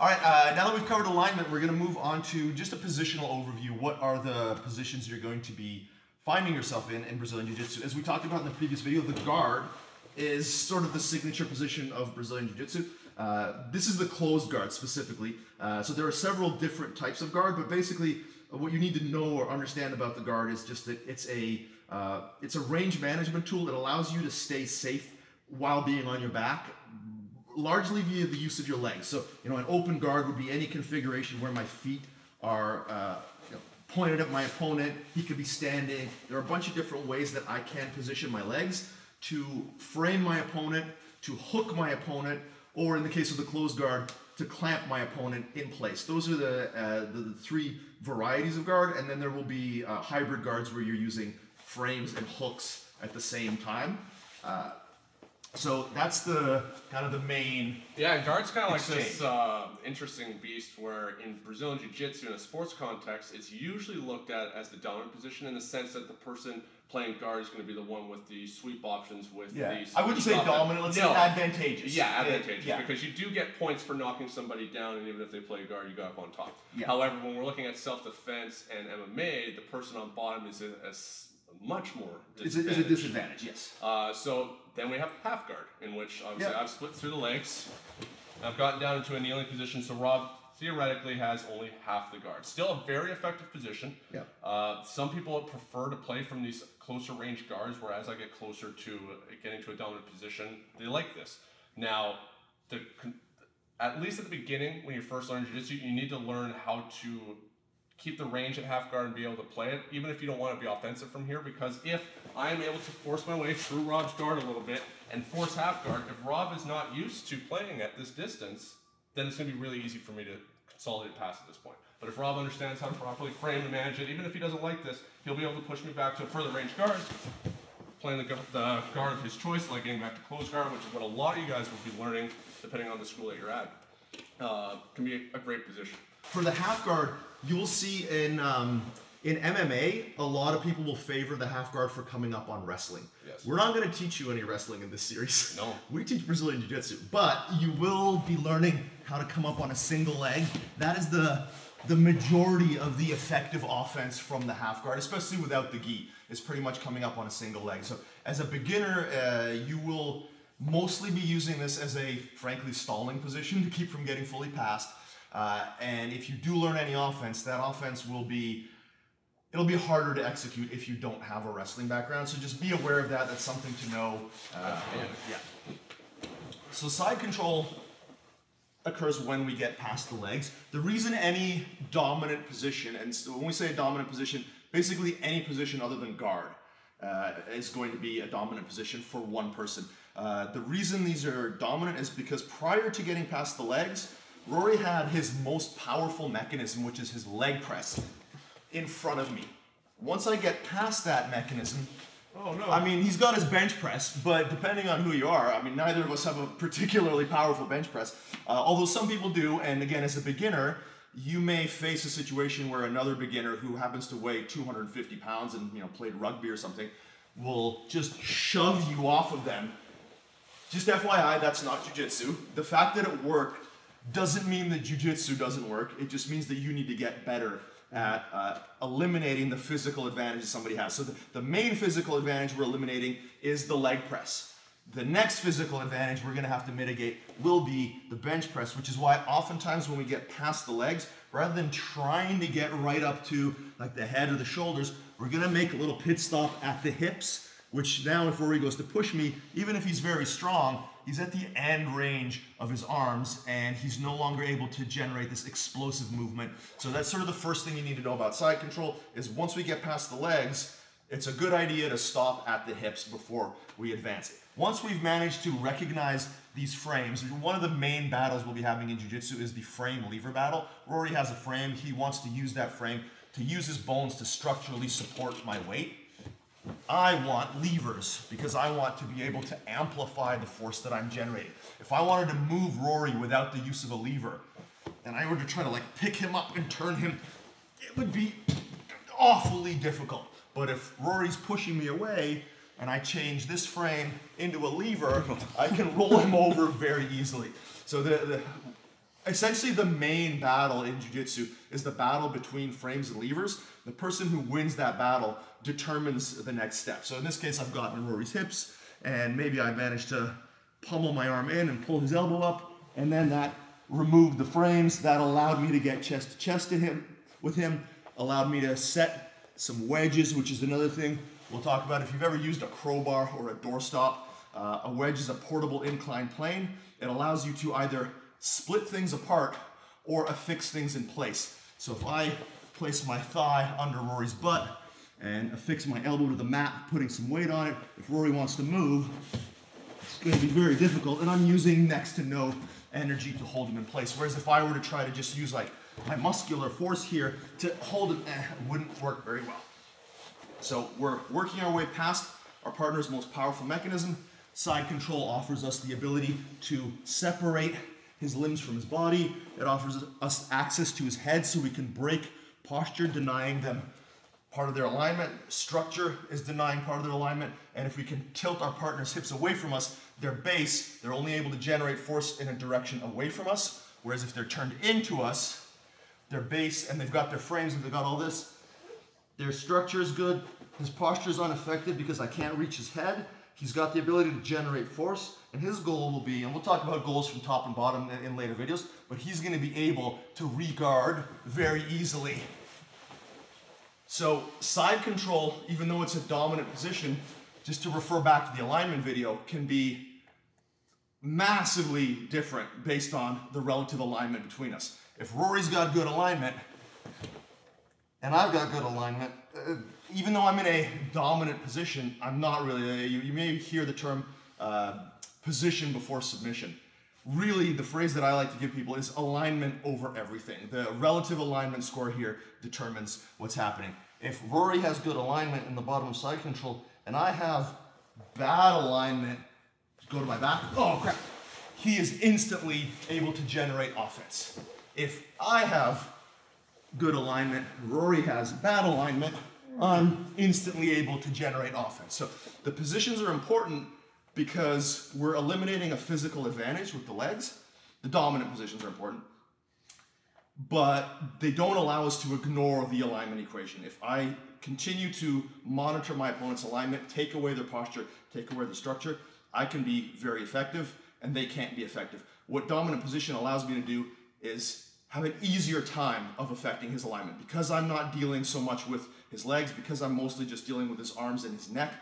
All right, now that we've covered alignment, we're going to move on to just a positional overview. What are the positions you're going to be finding yourself in Brazilian Jiu-Jitsu? As we talked about in the previous video, the guard is sort of the signature position of Brazilian Jiu-Jitsu. This is the closed guard specifically. So there are several different types of guard, but basically what you need to know or understand about the guard is just that it's a range management tool that allows you to stay safe while being on your back, largely via the use of your legs. So, an open guard would be any configuration where my feet are pointed at my opponent. He could be standing. There are a bunch of different ways that I can position my legs to frame my opponent, to hook my opponent, or in the case of the closed guard, to clamp my opponent in place. Those are the three varieties of guard, and then there will be hybrid guards where you're using frames and hooks at the same time. So that's the kind of the main. Yeah, guard's kind of like this interesting beast where in Brazilian Jiu-Jitsu in a sports context, it's usually looked at as the dominant position in the sense that the person playing guard is going to be the one with the sweep options with the... I wouldn't say dominant, let's say advantageous. Yeah, advantageous, because you do get points for knocking somebody down, and even if they play guard, you go up on top. Yeah. However, when we're looking at self-defense and MMA, the person on bottom is much more disadvantage. It's a disadvantage, yes. So then we have half guard, in which obviously I've split through the legs. I've gotten down into a kneeling position, so Rob theoretically has only half the guard. Still a very effective position. Yeah. Some people prefer to play from these closer range guards, whereas I get closer to getting to a dominant position, they like this. Now, at least at the beginning, when you first learn Jiu-Jitsu, you need to learn how to keep the range at half guard and be able to play it, even if you don't want to be offensive from here, because if I am able to force my way through Rob's guard a little bit and force half guard, if Rob is not used to playing at this distance, then it's going to be really easy for me to consolidate pass at this point. But if Rob understands how to properly frame and manage it, even if he doesn't like this, he'll be able to push me back to a further range guard, playing the guard of his choice, like getting back to close guard, which is what a lot of you guys will be learning, depending on the school that you're at. Can be a great position. For the half guard, you will see in MMA, a lot of people will favor the half guard for coming up on wrestling. Yes. We're not going to teach you any wrestling in this series. No. We teach Brazilian Jiu-Jitsu, but you will be learning how to come up on a single leg. That is the majority of the effective offense from the half guard, especially without the gi, is pretty much coming up on a single leg. So as a beginner, you will mostly be using this as a, frankly, stalling position to keep from getting fully passed. And if you do learn any offense, that offense will be, it'll be harder to execute if you don't have a wrestling background. So just be aware of that. That's something to know. So side control occurs when we get past the legs. The reason any dominant position, and so when we say a dominant position, basically any position other than guard is going to be a dominant position for one person. The reason these are dominant is because prior to getting past the legs, Rory had his most powerful mechanism, which is his leg press, in front of me. Once I get past that mechanism, I mean, he's got his bench press, but depending on who you are, I mean, neither of us have a particularly powerful bench press, although some people do, and again, as a beginner, you may face a situation where another beginner who happens to weigh 250 pounds and, played rugby or something, will just shove you off of them. Just FYI, that's not Jiu-Jitsu. The fact that it worked doesn't mean that Jiu-Jitsu doesn't work. It just means that you need to get better at eliminating the physical advantage somebody has. So the main physical advantage we're eliminating is the leg press. The next physical advantage we're gonna have to mitigate will be the bench press, which is why oftentimes when we get past the legs, rather than trying to get right up to like the head or the shoulders, we're gonna make a little pit stop at the hips, which now if Rory goes to push me, even if he's very strong, he's at the end range of his arms and he's no longer able to generate this explosive movement. So that's sort of the first thing you need to know about side control is once we get past the legs, it's a good idea to stop at the hips before we advance. Once we've managed to recognize these frames, one of the main battles we'll be having in Jiu-Jitsu is the frame lever battle. Rory has a frame, he wants to use that frame to use his bones to structurally support my weight. I want levers because I want to be able to amplify the force that I'm generating. If I wanted to move Rory without the use of a lever, and I were to try to pick him up and turn him, it would be awfully difficult. But if Rory's pushing me away and I change this frame into a lever, I can roll him over very easily. So essentially the main battle in Jiu-Jitsu is the battle between frames and levers. The person who wins that battle determines the next step. So in this case, I've gotten Rory's hips, and maybe I managed to pummel my arm in and pull his elbow up, and then that removed the frames. That allowed me to get chest to chest with him, allowed me to set some wedges, which is another thing we'll talk about. If you've ever used a crowbar or a doorstop, a wedge is a portable inclined plane. It allows you to either split things apart or affix things in place. So if I place my thigh under Rory's butt and affix my elbow to the mat, putting some weight on it, if Rory wants to move, it's going to be very difficult, and I'm using next to no energy to hold him in place. Whereas if I were to try to just use like my muscular force here to hold him, it wouldn't work very well. So we're working our way past our partner's most powerful mechanism. Side control offers us the ability to separate his limbs from his body. It offers us access to his head so we can break posture, denying them part of their alignment. Structure is denying part of their alignment. And if we can tilt our partner's hips away from us, their base, they're only able to generate force in a direction away from us. Whereas if they're turned into us, their base, and they've got their frames and they've got all this, their structure is good. His posture is unaffected because I can't reach his head. He's got the ability to generate force, and his goal will be, and we'll talk about goals from top and bottom in later videos, but he's going to be able to re-guard very easily. So side control, even though it's a dominant position, just to refer back to the alignment video, can be massively different based on the relative alignment between us. If Rory's got good alignment, and I've got good alignment, even though I'm in a dominant position, I'm not really, you may hear the term position before submission. Really, the phrase that I like to give people is alignment over everything. The relative alignment score here determines what's happening. If Rory has good alignment in the bottom of side control, and I have bad alignment, go to my back, oh crap, he is instantly able to generate offense. If I have good alignment, Rory has bad alignment, I'm instantly able to generate offense. So the positions are important because we're eliminating a physical advantage with the legs. The dominant positions are important, but they don't allow us to ignore the alignment equation. If I continue to monitor my opponent's alignment, take away their posture, take away the structure, I can be very effective and they can't be effective. What dominant position allows me to do is have an easier time of affecting his alignment. Because I'm not dealing so much with his legs, because I'm mostly just dealing with his arms and his neck,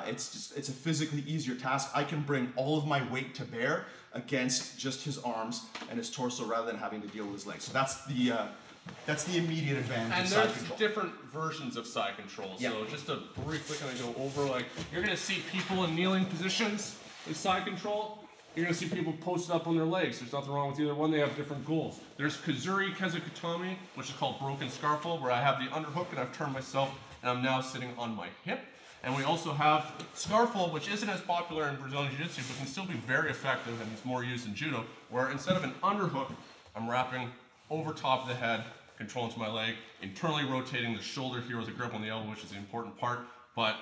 it's a physically easier task. I can bring all of my weight to bear against just his arms and his torso rather than having to deal with his legs. So that's the immediate advantage of side control. And there's different versions of side control. Yeah. So just to briefly kind of go over, like, you're going to see people in kneeling positions with side control. You're going to see people posted up on their legs. There's nothing wrong with either one. They have different goals. There's Kazuri Kezukutami, which is called broken scarf hold, where I have the underhook and I've turned myself and I'm now sitting on my hip. And we also have scarf hold, which isn't as popular in Brazilian Jiu-Jitsu, but can still be very effective and is more used in Judo, where instead of an underhook, I'm wrapping over top of the head, controlling to my leg, internally rotating the shoulder here with a grip on the elbow, which is the important part, but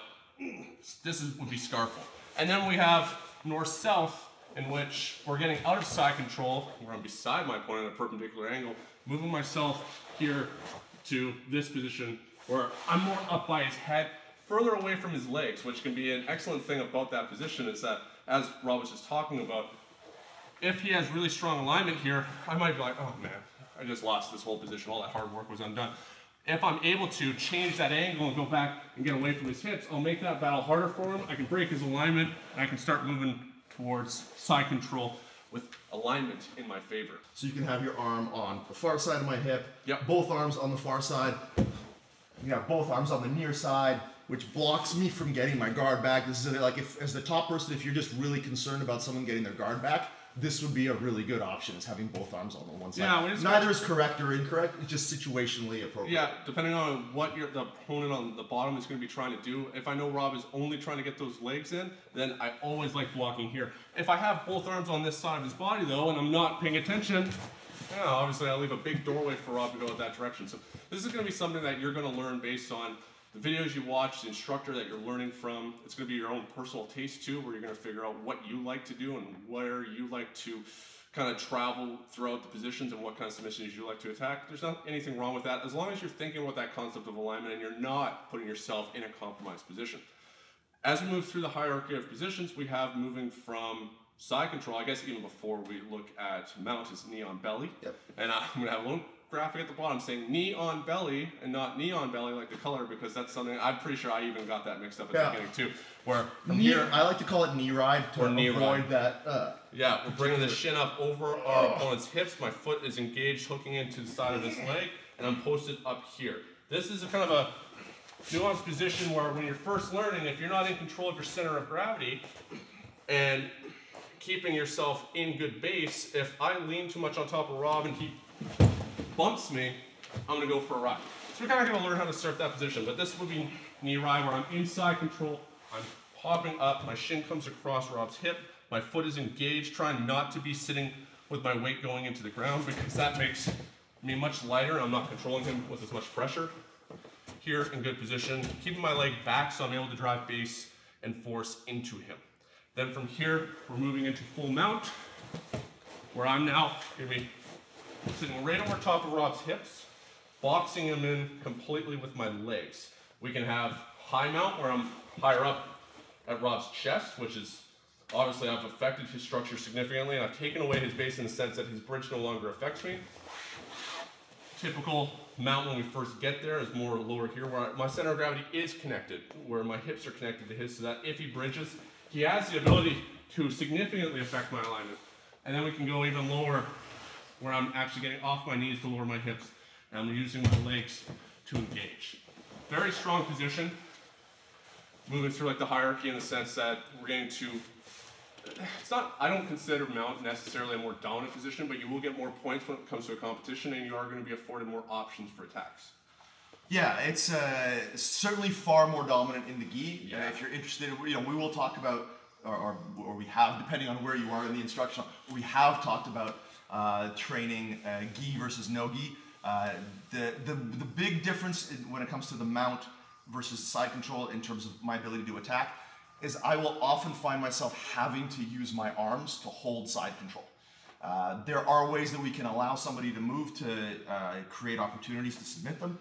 this would be scarf hold. And then we have north-south, in which we're getting out of side control, where I'm beside my opponent at a perpendicular angle, moving myself here to this position, where I'm more up by his head, further away from his legs, which can be an excellent thing about that position is that, as Rob was just talking about, if he has really strong alignment here, I might be like, oh man, I just lost this whole position, all that hard work was undone. If I'm able to change that angle and go back and get away from his hips, I'll make that battle harder for him. I can break his alignment, and I can start moving towards side control with alignment in my favor. So you can have your arm on the far side of my hip, yep. Both arms on the far side. You have both arms on the near side, which blocks me from getting my guard back. This is like, if as the top person, if you're just really concerned about someone getting their guard back, this would be a really good option, is having both arms on the one side. Yeah, neither is correct or incorrect, it's just situationally appropriate. Yeah, depending on what the opponent on the bottom is going to be trying to do. If I know Rob is only trying to get those legs in, then I always like blocking here. If I have both arms on this side of his body though, and I'm not paying attention, yeah, obviously I'll leave a big doorway for Rob to go in that direction. So this is going to be something that you're going to learn based on the videos you watch, the instructor that you're learning from. It's going to be your own personal taste too, where you're going to figure out what you like to do and where you like to kind of travel throughout the positions and what kind of submissions you like to attack. There's not anything wrong with that, as long as you're thinking about that concept of alignment and you're not putting yourself in a compromised position. As we move through the hierarchy of positions, we have moving from side control. I guess even before we look at mount is knee on belly. Yep. And I'm going to have a little graphic at the bottom saying knee on belly and not knee on belly like the color, because that's something I'm pretty sure I even got that mixed up at the beginning too. Where from here, I like to call it knee ride to avoid that. Yeah, we're bringing the shin up over our opponent's hips. My foot is engaged, hooking into the side of this leg, and I'm posted up here. This is a kind of a nuanced position where when you're first learning, if you're not in control of your center of gravity and keeping yourself in good base, if I lean too much on top of Rob and he bumps me, I'm going to go for a ride. So we're kind of going to learn how to surf that position. But this would be knee ride where I'm inside control, I'm popping up, my shin comes across Rob's hip, my foot is engaged, trying not to be sitting with my weight going into the ground, because that makes me much lighter. I'm not controlling him with as much pressure. Here in good position, keeping my leg back so I'm able to drive base and force into him. Then from here, we're moving into full mount, where I'm now going to be sitting right over top of Rob's hips, boxing him in completely with my legs. We can have high mount, where I'm higher up at Rob's chest, which is obviously I've affected his structure significantly, and I've taken away his base in the sense that his bridge no longer affects me. Typical mount when we first get there is more lower here, where my center of gravity is connected, where my hips are connected to his, so that if he bridges, he has the ability to significantly affect my alignment. And then we can go even lower, where I'm actually getting off my knees to lower my hips, and I'm using my legs to engage. Very strong position, moving through like the hierarchy in the sense that we're getting to, it's not, I don't consider mount necessarily a more dominant position, but you will get more points when it comes to a competition, and you are going to be afforded more options for attacks. Yeah, it's certainly far more dominant in the gi. Yeah. If you're interested, we will talk about, or we have, depending on where you are in the instruction, we have talked about training gi versus no gi. The big difference when it comes to the mount versus side control in terms of my ability to attack is I will often find myself having to use my arms to hold side control. There are ways that we can allow somebody to move to create opportunities to submit them,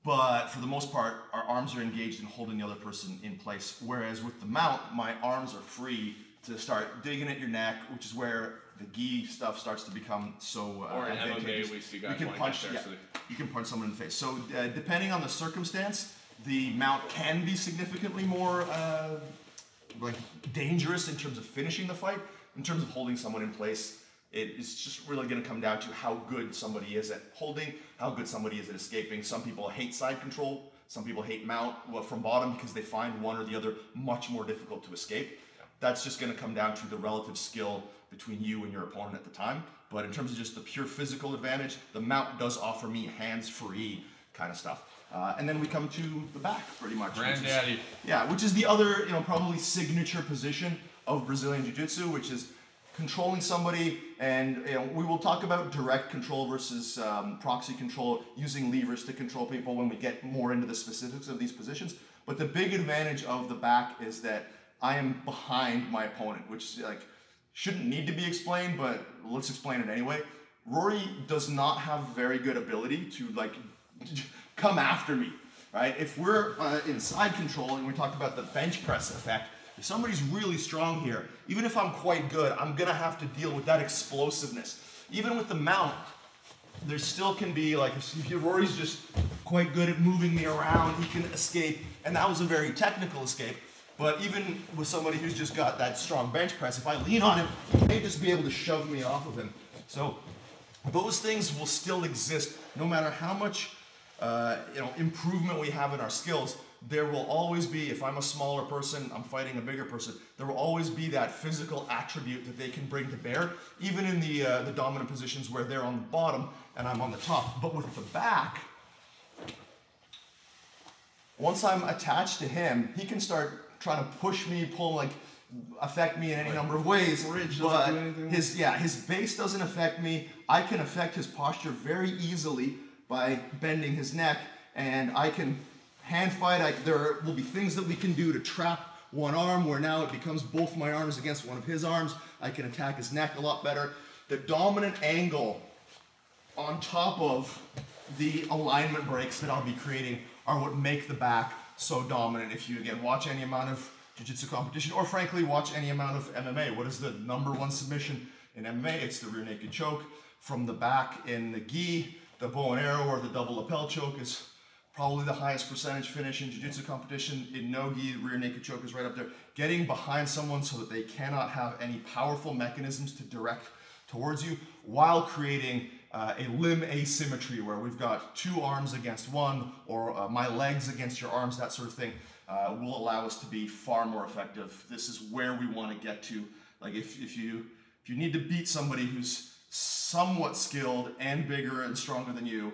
but for the most part, our arms are engaged in holding the other person in place. Whereas with the mount, my arms are free to start digging at your neck, which is where the gi stuff starts to become so or in MMA, we see guys you can punch someone in the face. So depending on the circumstance, the mount can be significantly more dangerous in terms of finishing the fight. In terms of holding someone in place, it's just really going to come down to how good somebody is at holding, how good somebody is at escaping. Some people hate side control, some people hate mount from bottom because they find one or the other much more difficult to escape. That's just going to come down to the relative skill between you and your opponent at the time. But in terms of just the pure physical advantage, the mount does offer me hands-free kind of stuff. And then we come to the back, pretty much. Granddaddy. Which is the other, probably signature position of Brazilian Jiu-Jitsu, which is controlling somebody. And we will talk about direct control versus proxy control, using levers to control people when we get more into the specifics of these positions. But the big advantage of the back is that I am behind my opponent, which shouldn't need to be explained, but let's explain it anyway. Rory does not have very good ability to come after me, right? If we're in side control, and we talked about the bench press effect, if somebody's really strong here, even if I'm quite good, I'm gonna have to deal with that explosiveness. Even with the mount, there still can be if Rory's just quite good at moving me around, he can escape, and that was a very technical escape. But even with somebody who's just got that strong bench press, if I lean on him, he may just be able to shove me off of him. So those things will still exist no matter how much improvement we have in our skills. There will always be, if I'm a smaller person, I'm fighting a bigger person, there will always be that physical attribute that they can bring to bear, even in the dominant positions where they're on the bottom and I'm on the top. But with the back, once I'm attached to him, he can start trying to push me, pull, affect me in any number of ways. But his base doesn't affect me. I can affect his posture very easily by bending his neck, and I can hand fight. There will be things that we can do to trap one arm, where now it becomes both my arms against one of his arms. I can attack his neck a lot better. the dominant angle on top of the alignment breaks that I'll be creating are what make the back so dominant. If you, again, watch any amount of jiu-jitsu competition, or frankly, watch any amount of MMA, what is the #1 submission in MMA? It's the rear naked choke. From the back in the gi, the bow and arrow or the double lapel choke is probably the highest percentage finish in jiu-jitsu competition. In no-gi, rear naked choke is right up there. Getting behind someone so that they cannot have any powerful mechanisms to direct towards you while creating a limb asymmetry where we've got 2 arms against 1 or my legs against your arms, that sort of thing, will allow us to be far more effective. This is where we want to get to. Like if you need to beat somebody who's somewhat skilled and bigger and stronger than you,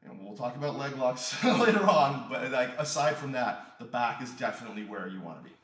and we'll talk about leg locks later on, but like aside from that, the back is definitely where you want to be.